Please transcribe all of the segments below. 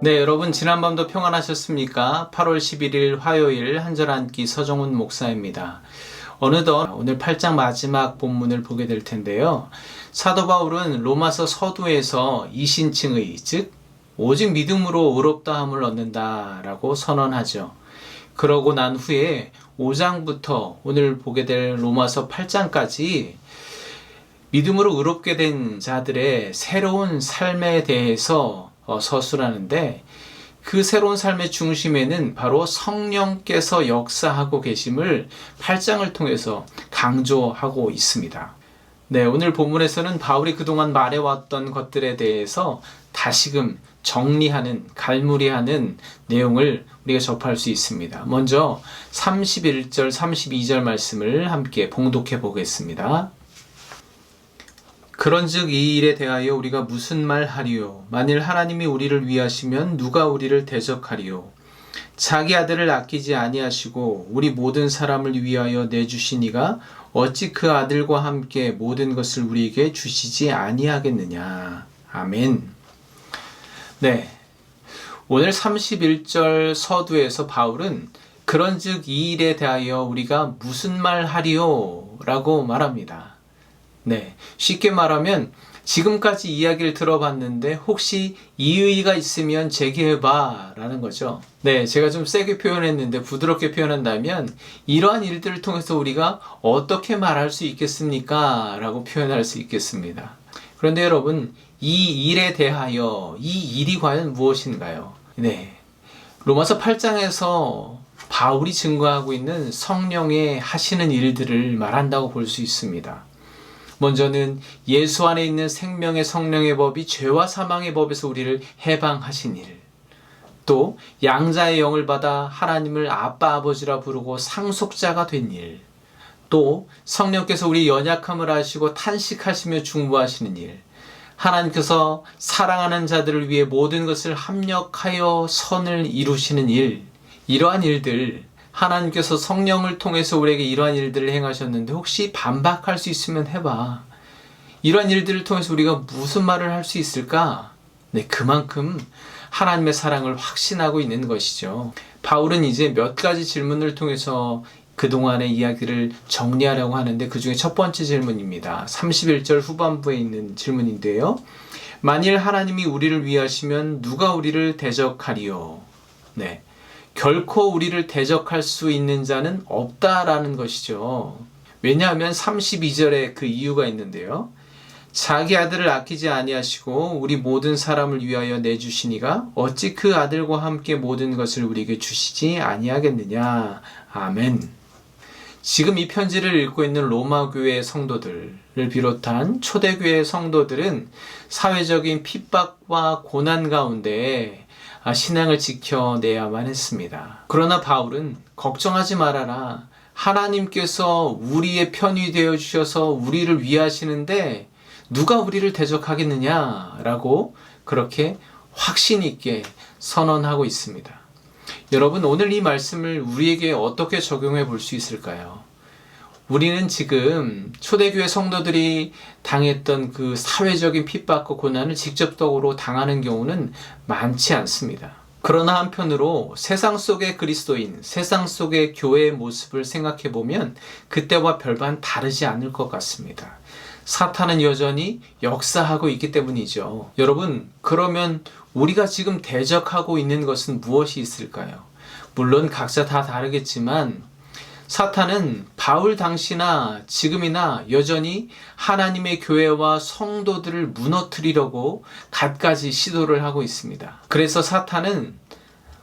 네, 여러분 지난밤도 평안하셨습니까? 8월 11일 화요일 한절 앉기 서정훈 목사입니다. 어느덧 오늘 8장 마지막 본문을 보게 될 텐데요. 사도 바울은 로마서 서두에서 이신칭의, 즉 오직 믿음으로 의롭다함을 얻는다라고 선언하죠. 그러고 난 후에 5장부터 오늘 보게 될 로마서 8장까지 믿음으로 의롭게 된 자들의 새로운 삶에 대해서 서술하는데, 그 새로운 삶의 중심에는 바로 성령께서 역사하고 계심을 8장을 통해서 강조하고 있습니다. 네, 오늘 본문에서는 바울이 그동안 말해왔던 것들에 대해서 다시금 정리하는, 갈무리하는 내용을 우리가 접할 수 있습니다. 먼저 31절, 32절 말씀을 함께 봉독해 보겠습니다. 그런즉 이 일에 대하여 우리가 무슨 말 하리요? 만일 하나님이 우리를 위하시면 누가 우리를 대적하리요? 자기 아들을 아끼지 아니하시고 우리 모든 사람을 위하여 내주신 이가 어찌 그 아들과 함께 모든 것을 우리에게 주시지 아니하겠느냐? 아멘. 네, 오늘 31절 서두에서 바울은 그런즉 이 일에 대하여 우리가 무슨 말 하리요? 라고 말합니다. 네, 쉽게 말하면 지금까지 이야기를 들어봤는데 혹시 이의가 있으면 제기해봐 라는 거죠. 네, 제가 좀 세게 표현했는데 부드럽게 표현한다면 이러한 일들을 통해서 우리가 어떻게 말할 수 있겠습니까? 라고 표현할 수 있겠습니다. 그런데 여러분, 이 일에 대하여 이 일이 과연 무엇인가요? 네, 로마서 8장에서 바울이 증거하고 있는 성령의 하시는 일들을 말한다고 볼 수 있습니다. 먼저는 예수 안에 있는 생명의 성령의 법이 죄와 사망의 법에서 우리를 해방하신 일, 또 양자의 영을 받아 하나님을 아빠 아버지라 부르고 상속자가 된 일, 또 성령께서 우리 연약함을 아시고 탄식하시며 중보하시는 일, 하나님께서 사랑하는 자들을 위해 모든 것을 합력하여 선을 이루시는 일, 이러한 일들, 하나님께서 성령을 통해서 우리에게 이러한 일들을 행하셨는데 혹시 반박할 수 있으면 해봐. 이러한 일들을 통해서 우리가 무슨 말을 할 수 있을까? 네, 그만큼 하나님의 사랑을 확신하고 있는 것이죠. 바울은 이제 몇 가지 질문을 통해서 그동안의 이야기를 정리하려고 하는데, 그 중에 첫 번째 질문입니다. 31절 후반부에 있는 질문인데요. 만일 하나님이 우리를 위하시면 누가 우리를 대적하리요? 네. 결코 우리를 대적할 수 있는 자는 없다라는 것이죠. 왜냐하면 32절에 그 이유가 있는데요. 자기 아들을 아끼지 아니하시고 우리 모든 사람을 위하여 내주시니가 어찌 그 아들과 함께 모든 것을 우리에게 주시지 아니하겠느냐. 아멘. 지금 이 편지를 읽고 있는 로마 교회 성도들을 비롯한 초대교회 성도들은 사회적인 핍박과 고난 가운데 신앙을 지켜내야만 했습니다. 그러나 바울은 걱정하지 말아라. 하나님께서 우리의 편이 되어 주셔서 우리를 위하시는데 누가 우리를 대적하겠느냐? 라고 그렇게 확신 있게 선언하고 있습니다. 여러분, 오늘 이 말씀을 우리에게 어떻게 적용해 볼 수 있을까요? 우리는 지금 초대교회 성도들이 당했던 그 사회적인 핍박과 고난을 직접적으로 당하는 경우는 많지 않습니다. 그러나 한편으로 세상 속의 그리스도인, 세상 속의 교회의 모습을 생각해 보면 그때와 별반 다르지 않을 것 같습니다. 사탄은 여전히 역사하고 있기 때문이죠. 여러분, 그러면 우리가 지금 대적하고 있는 것은 무엇이 있을까요? 물론 각자 다 다르겠지만 사탄은 바울 당시나 지금이나 여전히 하나님의 교회와 성도들을 무너뜨리려고 갖가지 시도를 하고 있습니다. 그래서 사탄은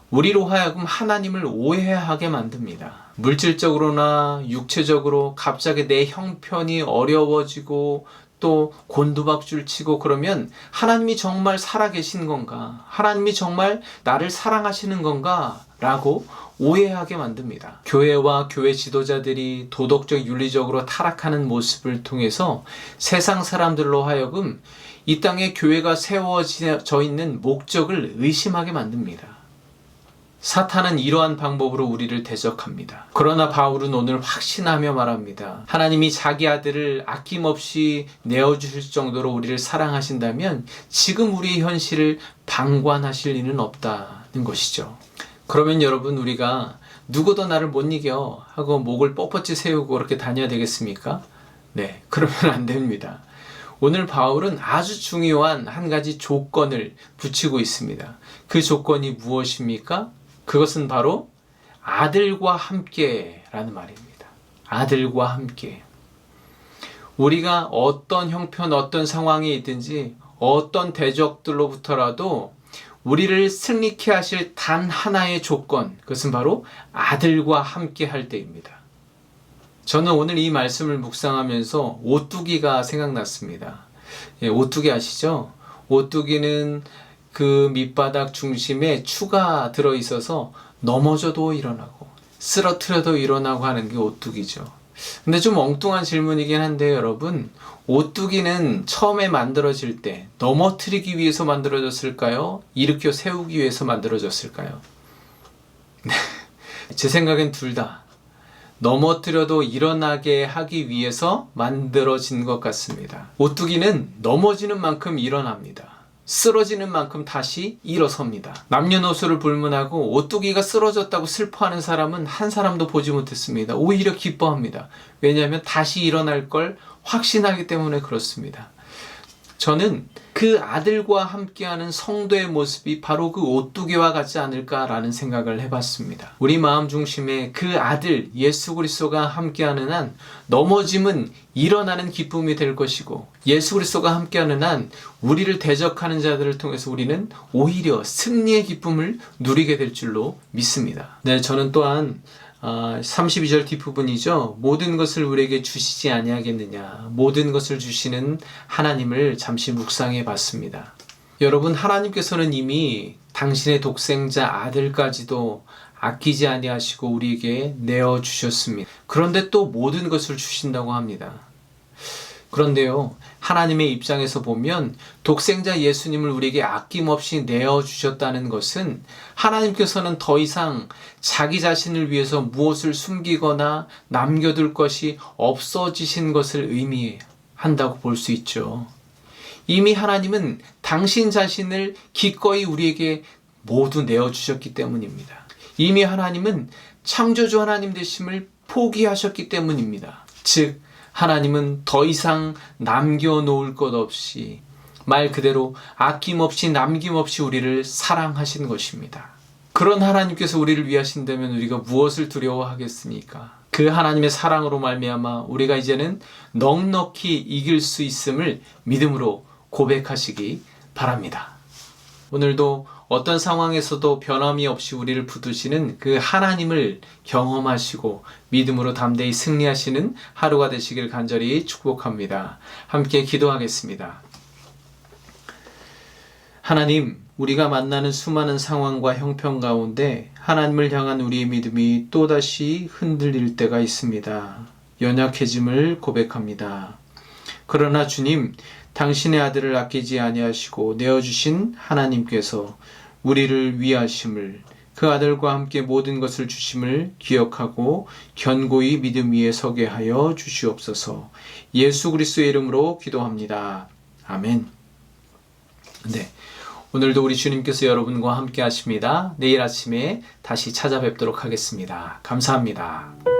우리로 하여금 하나님을 오해하게 만듭니다. 물질적으로나 육체적으로 갑자기 내 형편이 어려워지고 또 곤두박질 치고 그러면 하나님이 정말 살아계신 건가? 하나님이 정말 나를 사랑하시는 건가? 라고 오해하게 만듭니다. 교회와 교회 지도자들이 도덕적 윤리적으로 타락하는 모습을 통해서 세상 사람들로 하여금 이 땅에 교회가 세워져 있는 목적을 의심하게 만듭니다. 사탄은 이러한 방법으로 우리를 대적합니다. 그러나 바울은 오늘 확신하며 말합니다. 하나님이 자기 아들을 아낌없이 내어주실 정도로 우리를 사랑하신다면 지금 우리의 현실을 방관하실 리는 없다는 것이죠. 그러면 여러분, 우리가 누구도 나를 못 이겨 하고 목을 뻣뻣이 세우고 그렇게 다녀야 되겠습니까? 네, 그러면 안 됩니다. 오늘 바울은 아주 중요한 한 가지 조건을 붙이고 있습니다. 그 조건이 무엇입니까? 그것은 바로 아들과 함께라는 말입니다. 아들과 함께. 우리가 어떤 형편, 어떤 상황에 있든지 어떤 대적들로부터라도 우리를 승리케 하실 단 하나의 조건, 그것은 바로 아들과 함께 할 때입니다. 저는 오늘 이 말씀을 묵상하면서 오뚜기가 생각났습니다. 예, 오뚜기 아시죠? 오뚜기는 그 밑바닥 중심에 추가 들어있어서 넘어져도 일어나고 쓰러뜨려도 일어나고 하는 게 오뚜기죠. 근데 좀 엉뚱한 질문이긴 한데 여러분, 오뚜기는 처음에 만들어질 때 넘어뜨리기 위해서 만들어졌을까요? 일으켜 세우기 위해서 만들어졌을까요? 제 생각엔 둘 다 넘어뜨려도 일어나게 하기 위해서 만들어진 것 같습니다. 오뚜기는 넘어지는 만큼 일어납니다. 쓰러지는 만큼 다시 일어섭니다. 남녀노소를 불문하고 오뚜기가 쓰러졌다고 슬퍼하는 사람은 한 사람도 보지 못했습니다. 오히려 기뻐합니다. 왜냐하면 다시 일어날 걸 확신하기 때문에 그렇습니다. 저는 그 아들과 함께하는 성도의 모습이 바로 그 오뚜기와 같지 않을까라는 생각을 해봤습니다. 우리 마음 중심에 그 아들 예수 그리스도가 함께하는 한 넘어짐은 일어나는 기쁨이 될 것이고, 예수 그리스도가 함께하는 한 우리를 대적하는 자들을 통해서 우리는 오히려 승리의 기쁨을 누리게 될 줄로 믿습니다. 네, 저는 또한 32절 뒷부분이죠. 모든 것을 우리에게 주시지 아니하겠느냐. 모든 것을 주시는 하나님을 잠시 묵상해 봤습니다. 여러분, 하나님께서는 이미 당신의 독생자 아들까지도 아끼지 아니하시고 우리에게 내어주셨습니다. 그런데 또 모든 것을 주신다고 합니다. 그런데요, 하나님의 입장에서 보면 독생자 예수님을 우리에게 아낌없이 내어주셨다는 것은 하나님께서는 더 이상 자기 자신을 위해서 무엇을 숨기거나 남겨둘 것이 없어지신 것을 의미한다고 볼 수 있죠. 이미 하나님은 당신 자신을 기꺼이 우리에게 모두 내어주셨기 때문입니다. 이미 하나님은 창조주 하나님 되심을 포기하셨기 때문입니다. 즉, 하나님은 더 이상 남겨놓을 것 없이, 말 그대로 아낌없이 남김없이 우리를 사랑하신 것입니다. 그런 하나님께서 우리를 위하신다면 우리가 무엇을 두려워하겠습니까? 그 하나님의 사랑으로 말미암아 우리가 이제는 넉넉히 이길 수 있음을 믿음으로 고백하시기 바랍니다. 오늘도 어떤 상황에서도 변함이 없이 우리를 붙드시는 그 하나님을 경험하시고 믿음으로 담대히 승리하시는 하루가 되시길 간절히 축복합니다. 함께 기도하겠습니다. 하나님, 우리가 만나는 수많은 상황과 형편 가운데 하나님을 향한 우리의 믿음이 또다시 흔들릴 때가 있습니다. 연약해짐을 고백합니다. 그러나 주님, 당신의 아들을 아끼지 아니하시고 내어주신 하나님께서 우리를 위하심을, 그 아들과 함께 모든 것을 주심을 기억하고 견고히 믿음 위에 서게 하여 주시옵소서. 예수 그리스도의 이름으로 기도합니다. 아멘. 네, 오늘도 우리 주님께서 여러분과 함께 하십니다. 내일 아침에 다시 찾아뵙도록 하겠습니다. 감사합니다.